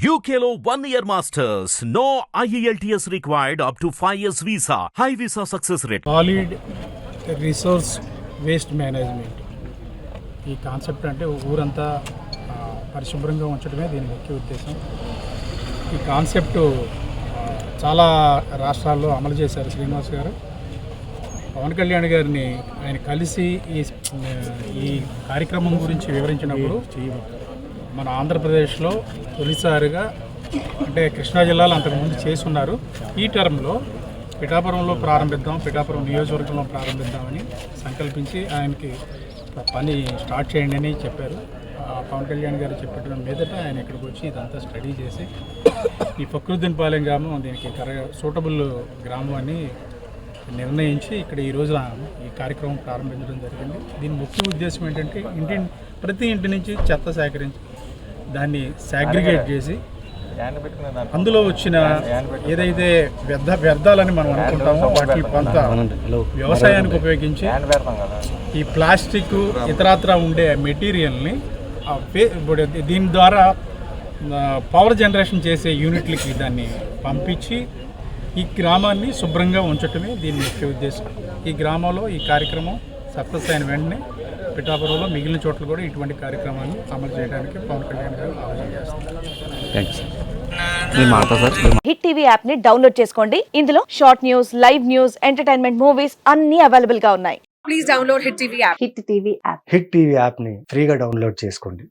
UKLO 1 year masters. No IELTS required up to 5 years visa. High visa success rate. Solid resource waste management ఈ concept అంటే ఊరంతా పరిశుభ్రంగా ఉంచడమే దీని ముఖ్య ఉద్దేశం. ఈ కాన్సెప్ట్ చాలా రాష్ట్రాల్లో అమలు చేశారు శ్రీనివాస్ గారు. పవన్ కళ్యాణ్ గారిని ఆయన కలిసి ఈ కార్యక్రమం గురించి వివరించినప్పుడు మన ఆంధ్రప్రదేశ్లో తొలిసారిగా అంటే కృష్ణా జిల్లాలో అంతకుముందు చేసి ఉన్నారు. ఈ టర్మ్లో పిఠాపురంలో ప్రారంభిద్దాం, పిఠాపురం నియోజకవర్గంలో ప్రారంభిద్దామని సంకల్పించి ఆయనకి పని స్టార్ట్ చేయండి అని చెప్పారు. పవన్ కళ్యాణ్ గారు చెప్పడం మీదట ఆయన ఇక్కడికి వచ్చి ఇదంతా స్టడీ చేసి ఈ ఫక్రుద్దీన్పాలెం గ్రామం దీనికి సూటబుల్ గ్రామం అని నిర్ణయించి ఇక్కడ ఈ రోజున ఈ కార్యక్రమం ప్రారంభించడం జరిగింది. దీని ముఖ్య ఉద్దేశం ఏంటంటే ప్రతి ఇంటి నుంచి చెత్త సేకరించి దాన్ని సాగ్రిగేట్ చేసి అందులో వచ్చిన ఏదైతే వ్యర్థాలని మనం అనుకుంటామో వాటి కొంత వ్యవసాయానికి ఉపయోగించి ఈ ప్లాస్టిక్ ఇతరత్రా ఉండే మెటీరియల్ని దీని ద్వారా పవర్ జనరేషన్ చేసే యూనిట్లకి దాన్ని పంపించి ఈ గ్రామాన్ని శుభ్రంగా ఉంచటమే దీని ముఖ్య ఉద్దేశం. ఈ గ్రామంలో ఈ కార్యక్రమం సక్సెస్ అయిన వెంటనే పిఠాపురంలో మిగిలిన చోట్ల కూడా ఇటువంటి కార్యక్రమాన్ని అమలు చేయడానికి పవన్ కళ్యాణ్ గారు ఆలోచన చేస్తున్నారు. హిట్ టీవీ యాప్ ని డౌన్లోడ్ చేసుకోండి. ఇందులో short news, live news, entertainment movies అన్ని అవైలబుల్ గా ఉన్నాయి. Please download hit TV app. Hit TV app hit TV app ని ఫ్రీగా డౌన్లోడ్ చేసుకోండి.